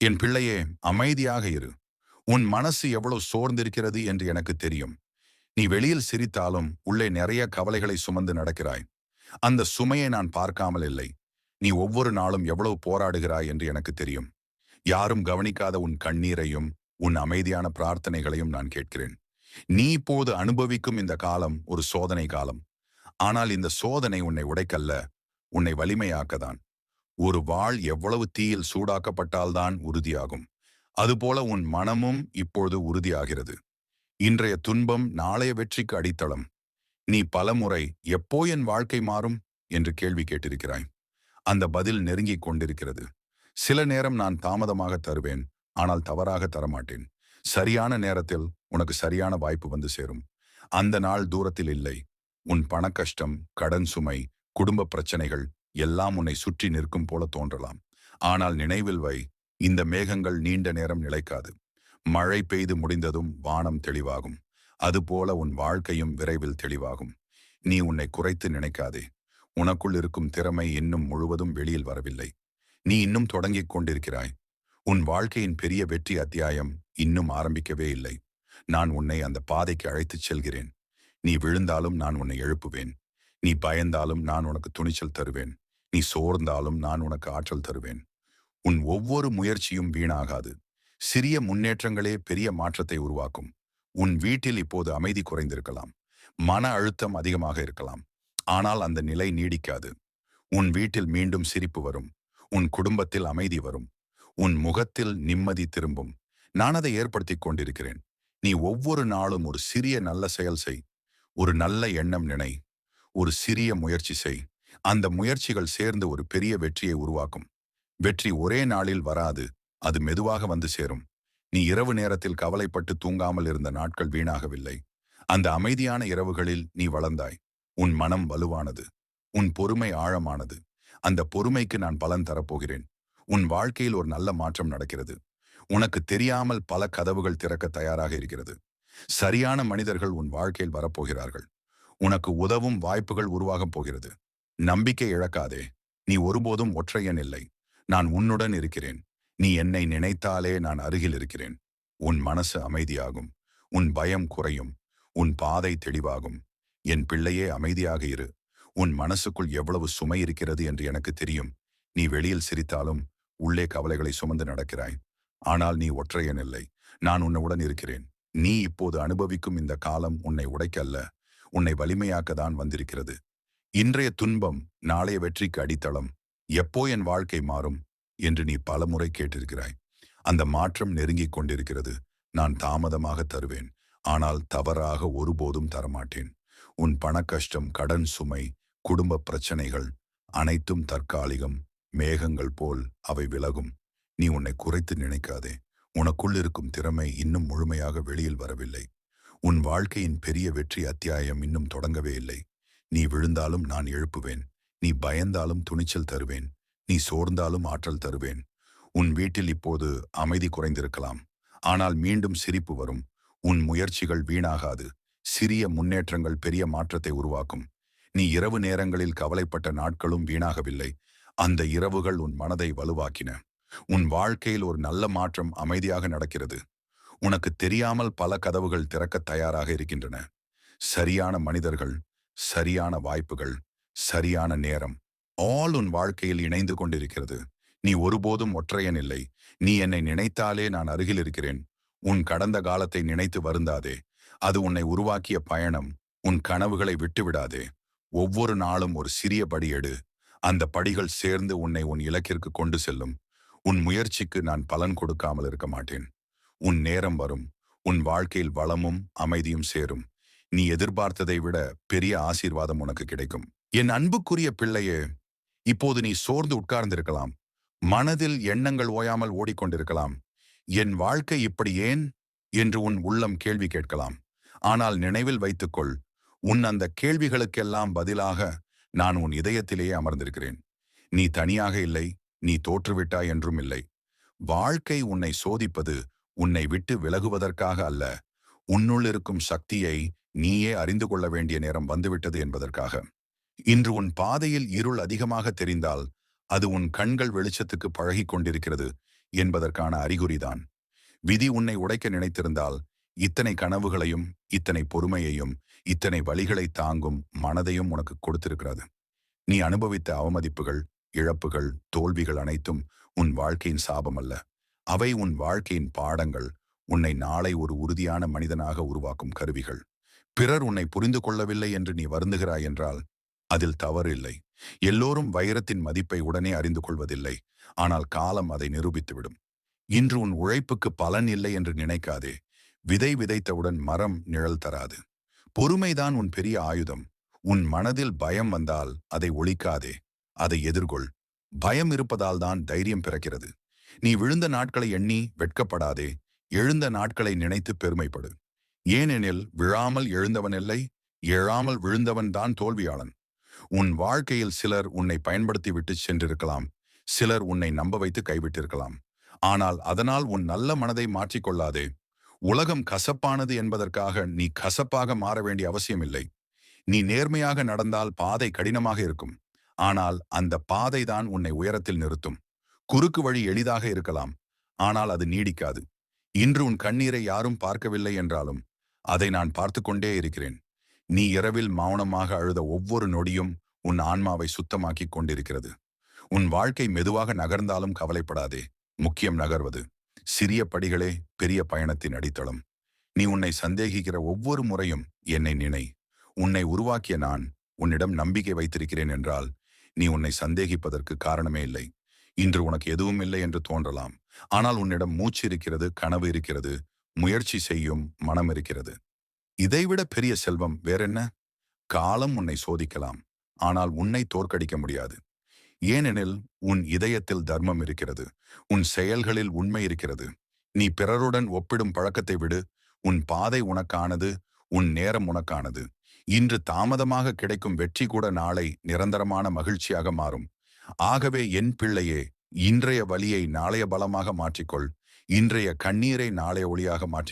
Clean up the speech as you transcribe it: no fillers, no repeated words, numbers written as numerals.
என் பிள்ளையே, அமைதியாக இரு. உன் மனசு எவ்வளவு சோர்ந்திருக்கிறது என்று எனக்கு தெரியும். நீ வெளியில் சிரித்தாலும் உள்ளே நிறைய கவலைகளை சுமந்து நடக்கிறாய். அந்த சுமையை நான் பார்க்காமல் இல்லை. நீ ஒவ்வொரு நாளும் எவ்வளவு போராடுகிறாய் என்று எனக்கு தெரியும். யாரும் கவனிக்காத உன் கண்ணீரையும் உன் அமைதியான பிரார்த்தனைகளையும் நான் கேட்கிறேன். நீ இப்போது அனுபவிக்கும் இந்த காலம் ஒரு சோதனை காலம். ஆனால் இந்த சோதனை உன்னை உடைக்கல்ல, உன்னை வலிமையாக்கதான். ஒரு வாள் எவ்வளவு தீயில் சூடாக்கப்பட்டால்தான் உறுதியாகும். அதுபோல உன் மனமும் இப்பொழுது உறுதியாகிறது. இன்றைய துன்பம் நாளைய வெற்றிக்கு அடித்தளம். நீ பலமுறை எப்போ என் வாழ்க்கை மாறும் என்று கேள்வி கேட்டிருக்கிறாய். அந்த பதில் நெருங்கிக் கொண்டிருக்கிறது. சில நேரம் நான் தாமதமாக தருவேன், ஆனால் தவறாக தரமாட்டேன். சரியான நேரத்தில் உனக்கு சரியான வாய்ப்பு வந்து சேரும். அந்த நாள் தூரத்தில் இல்லை. உன் பணக்கஷ்டம், கடன் சுமை, குடும்ப பிரச்சனைகள் எல்லாம் உன்னை சுற்றி நிற்கும் போல தோன்றலாம். ஆனால் நினைவில் வை, இந்த மேகங்கள் நீண்ட நேரம் நிலைக்காது. மழை பெய்து முடிந்ததும் வானம் தெளிவாகும். அதுபோல உன் வாழ்க்கையும் விரைவில் தெளிவாகும். நீ உன்னை குறைத்து நினைக்காதே. உனக்குள் இருக்கும் திறமை இன்னும் முழுவதும் வெளியில் வரவில்லை. நீ இன்னும் தொடங்கிக் கொண்டிருக்கிறாய். உன் வாழ்க்கையின் பெரிய வெற்றி அத்தியாயம் இன்னும் ஆரம்பிக்கவே இல்லை. நான் உன்னை அந்த பாதைக்கு அழைத்துச் செல்கிறேன். நீ விழுந்தாலும் நான் உன்னை எழுப்புவேன். நீ பயந்தாலும் நான் உனக்கு துணிச்சல் தருவேன். நீ சோர்ந்தாலும் நான் உனக்கு ஆற்றல் தருவேன். உன் ஒவ்வொரு முயற்சியும் வீணாகாது. சிறிய முன்னேற்றங்களே பெரிய மாற்றத்தை உருவாக்கும். உன் வீட்டில் இப்போது அமைதி குறைந்திருக்கலாம். மன அழுத்தம் அதிகமாக இருக்கலாம். ஆனால் அந்த நிலை நீடிக்காது. உன் வீட்டில் மீண்டும் சிரிப்பு வரும். உன் குடும்பத்தில் அமைதி வரும். உன் முகத்தில் நிம்மதி திரும்பும். நான் அதை ஏற்படுத்திக் கொண்டிருக்கிறேன். நீ ஒவ்வொரு நாளும் ஒரு சிறிய நல்ல செயல் செய். ஒரு நல்ல எண்ணம் நினை. ஒரு சிறிய முயற்சி செய். அந்த முயற்சிகள் சேர்ந்து ஒரு பெரிய வெற்றியை உருவாக்கும். வெற்றி ஒரே நாளில் வராது. அது மெதுவாக வந்து சேரும். நீ இரவு நேரத்தில் கவலைப்பட்டு தூங்காமல் இருந்த நாட்கள் வீணாகவில்லை. அந்த அமைதியான இரவுகளில் நீ வளர்ந்தாய். உன் மனம் வலுவானது. உன் பொறுமை ஆழமானது. அந்த பொறுமைக்கு நான் பலன் தரப்போகிறேன். உன் வாழ்க்கையில் ஒரு நல்ல மாற்றம் நடக்கிறது. உனக்கு தெரியாமல் பல கதவுகள் திறக்க தயாராக இருக்கிறது. சரியான மனிதர்கள் உன் வாழ்க்கையில் வரப்போகிறார்கள். உனக்கு உதவும் வாய்ப்புகள் உருவாகப் போகிறது. நம்பிக்கை இழக்காதே. நீ ஒருபோதும் ஒற்றையன் இல்லை. நான் உன்னுடன் இருக்கிறேன். நீ என்னை நினைத்தாலே நான் அருகில் இருக்கிறேன். உன் மனசு அமைதியாகும். உன் பயம் குறையும். உன் பாதை தெளிவாகும். என் பிள்ளையே, அமைதியாக இரு. உன் மனசுக்குள் எவ்வளவு சுமை இருக்கிறது என்று எனக்கு தெரியும். நீ வெளியில் சிரித்தாலும் உள்ளே கவலைகளை சுமந்து நடக்கிறாய். ஆனால் நீ ஒற்றையன் இல்லை. நான் உன்னுடன் இருக்கிறேன். நீ இப்போது அனுபவிக்கும் இந்த காலம் உன்னை உடைக்கல்ல, உன்னை வலிமையாக்கத்தான் வந்திருக்கிறது. இன்றைய துன்பம் நாளைய வெற்றிக்கு அடித்தளம். எப்போ என் வாழ்க்கை மாறும் என்று நீ பலமுறை கேட்டிருக்கிறாய். அந்த மாற்றம் நெருங்கிக் கொண்டிருக்கிறது. நான் தாமதமாக தருவேன், ஆனால் தவறாக ஒருபோதும் தரமாட்டேன். உன் பணக்கஷ்டம், கடன் சுமை, குடும்ப பிரச்சனைகள் அனைத்தும் தற்காலிகம். மேகங்கள் போல் அவை விலகும். நீ உன்னை குறைத்து நினைக்காதே. உனக்குள் இருக்கும் திறமை இன்னும் முழுமையாக வெளியில் வரவில்லை. உன் வாழ்க்கையின் பெரிய வெற்றி அத்தியாயம் இன்னும் தொடங்கவே இல்லை. நீ விழுந்தாலும் நான் எழுப்புவேன். நீ பயந்தாலும் துணிச்சல் தருவேன். நீ சோர்ந்தாலும் ஆற்றல் தருவேன். உன் வீட்டில் இப்போது அமைதி குறைந்திருக்கலாம். ஆனால் மீண்டும் சிரிப்பு வரும். உன் முயற்சிகள் வீணாகாது. சிறிய முன்னேற்றங்கள் பெரிய மாற்றத்தை உருவாக்கும். நீ இரவு நேரங்களில் கவலைப்பட்ட நாட்களும் வீணாகவில்லை. அந்த இரவுகள் உன் மனதை வலுவாக்கின. உன் வாழ்க்கையில் ஒரு நல்ல மாற்றம் அமைதியாக நடக்கிறது. உனக்கு தெரியாமல் பல கதவுகள் திறக்க தயாராக இருக்கின்றன. சரியான மனிதர்கள், சரியான வாய்ப்புகள், சரியான நேரம் ஆல் உன் வாழ்க்கையில் இணைந்து கொண்டிருக்கிறது. நீ ஒருபோதும் ஒற்றையன் இல்லை. நீ என்னை நினைத்தாலே நான் அருகில் இருக்கிறேன். உன் கடந்த காலத்தை நினைத்து வருந்தாதே. அது உன்னை உருவாக்கிய பயணம். உன் கனவுகளை விட்டுவிடாதே. ஒவ்வொரு நாளும் ஒரு சிறிய படி எடு. அந்த படிகள் சேர்ந்து உன்னை உன் இலக்கிற்கு கொண்டு செல்லும். உன் முயற்சிக்கு நான் பலன் கொடுக்காமல் இருக்க மாட்டேன். உன் நேரம் வரும். உன் வாழ்க்கையில் வளமும் அமைதியும் சேரும். நீ எதிர்பார்த்ததை விட பெரிய ஆசீர்வாதம் உனக்கு கிடைக்கும். என் அன்புக்குரிய பிள்ளையே, இப்போது நீ சோர்ந்து உட்கார்ந்திருக்கலாம். மனதில் எண்ணங்கள் ஓயாமல் ஓடிக்கொண்டிருக்கலாம். என் வாழ்க்கை இப்படி ஏன் என்று உன் உள்ளம் கேள்வி கேட்கலாம். ஆனால் நினைவில் வைத்துக்கொள், உன் அந்த கேள்விகளுக்கெல்லாம் பதிலாக நான் உன் இதயத்திலேயே அமர்ந்திருக்கிறேன். நீ தனியாக இல்லை. நீ தோற்றுவிட்டாய் என்றும் இல்லை. வாழ்க்கை உன்னை சோதிப்பது உன்னை விட்டு விலகுவதற்காக அல்ல, உன்னுள் இருக்கும் சக்தியை நீயே அறிந்து கொள்ள வேண்டிய நேரம் வந்துவிட்டது என்பதற்காக. இன்று உன் பாதையில் இருள் அதிகமாக தெரிந்தால் அது உன் கண்கள் வெளிச்சத்துக்கு பழகிக் கொண்டிருக்கிறது என்பதற்கான அறிகுறிதான். விதி உன்னை உடைக்க நினைத்திருந்தால் இத்தனை கனவுகளையும், இத்தனை பொறுமையையும், இத்தனை வழிகளை தாங்கும் மனதையும் உனக்கு கொடுத்திருக்கிறது. நீ அனுபவித்த அவமதிப்புகள், இழப்புகள், தோல்விகள் அனைத்தும் உன் வாழ்க்கையின் சாபம் அல்ல. அவை உன் வாழ்க்கையின் பாடங்கள், உன்னை நாளை ஒரு உறுதியான மனிதனாக உருவாக்கும் கருவிகள். பிறர் உன்னை புரிந்து கொள்ளவில்லை என்று நீ வருந்துகிறாய் என்றால் அதில் தவறு இல்லை. எல்லோரும் வைரத்தின் மதிப்பை உடனே அறிந்து கொள்வதில்லை. ஆனால் காலம் அதை நிரூபித்துவிடும். இன்று உன் உழைப்புக்கு பலன் இல்லை என்று நினைக்காதே. விதை விதைத்தவுடன் மரம் நிழல் தராது. பொறுமைதான் உன் பெரிய ஆயுதம். உன் மனதில் பயம் வந்தால் அதை ஒழிக்காதே, அதை எதிர்கொள். பயம் இருப்பதால் தான் தைரியம் பிறக்கிறது. நீ விழுந்த நாட்களை எண்ணி வெட்கப்படாதே, எழுந்த நாட்களை நினைத்து பெருமைப்படு. ஏனெனில் விழாமல் எழுந்தவன் இல்லை, எழாமல் விழுந்தவன் தான் தோல்வியாளன். உன் வாழ்க்கையில் சிலர் உன்னை பயன்படுத்தி விட்டு சென்றிருக்கலாம், சிலர் உன்னை நம்ப வைத்து கைவிட்டிருக்கலாம். ஆனால் அதனால் உன் நல்ல மனதை மாற்றிக்கொள்ளாதே. உலகம் கசப்பானது என்பதற்காக நீ கசப்பாக மாற வேண்டிய அவசியமில்லை. நீ நேர்மையாக நடந்தால் பாதை கடினமாக இருக்கும். ஆனால் அந்த பாதை தான் உன்னை உயரத்தில் நிறுத்தும். குறுக்கு வழி எளிதாக இருக்கலாம், ஆனால் அது நீடிக்காது. இன்று உன் கண்ணீரை யாரும் பார்க்கவில்லை என்றாலும் அதை நான் பார்த்து கொண்டே இருக்கிறேன். நீ இரவில் மௌனமாக அழுத ஒவ்வொரு நொடியும் உன் ஆன்மாவை சுத்தமாக்கிக் கொண்டிருக்கிறது. உன் வாழ்க்கை மெதுவாக நகர்ந்தாலும் கவலைப்படாதே. முக்கியம் நகர்வது. சிறிய படிகளே பெரிய பயணத்தின் அடித்தளம். நீ உன்னை சந்தேகிக்கிற ஒவ்வொரு முறையும் என்னை நினை. உன்னை உருவாக்கிய நான் உன்னிடம் நம்பிக்கை வைத்திருக்கிறேன் என்றால் நீ உன்னை சந்தேகிப்பதற்கு காரணமே இல்லை. இன்று உனக்கு எதுவும் இல்லை என்று தோன்றலாம். ஆனால் உன்னிடம் மூச்சு இருக்கிறது, கனவு இருக்கிறது, முயற்சி செய்யும் மனம் இருக்கிறது. இதைவிட பெரிய செல்வம் வேறென்ன? காலம் உன்னை சோதிக்கலாம், ஆனால் உன்னை தோற்கடிக்க முடியாது. ஏனெனில் உன் இதயத்தில் தர்மம் இருக்கிறது, உன் செயல்களில் உண்மை இருக்கிறது. நீ பிறருடன் ஒப்பிடும் பழக்கத்தை விடு. உன் பாதை உனக்கானது, உன் நேரம் உனக்கானது. இன்று தாமதமாக கிடைக்கும் வெற்றி கூட நாளை நிரந்தரமான மகிழ்ச்சியாக மாறும். ஆகவே என் பிள்ளையே, இன்றைய வலியை நாளைய பலமாக மாற்றிக்கொள். இன்றைய கண்ணீரை நாளைய ஒளியாக மாற்றி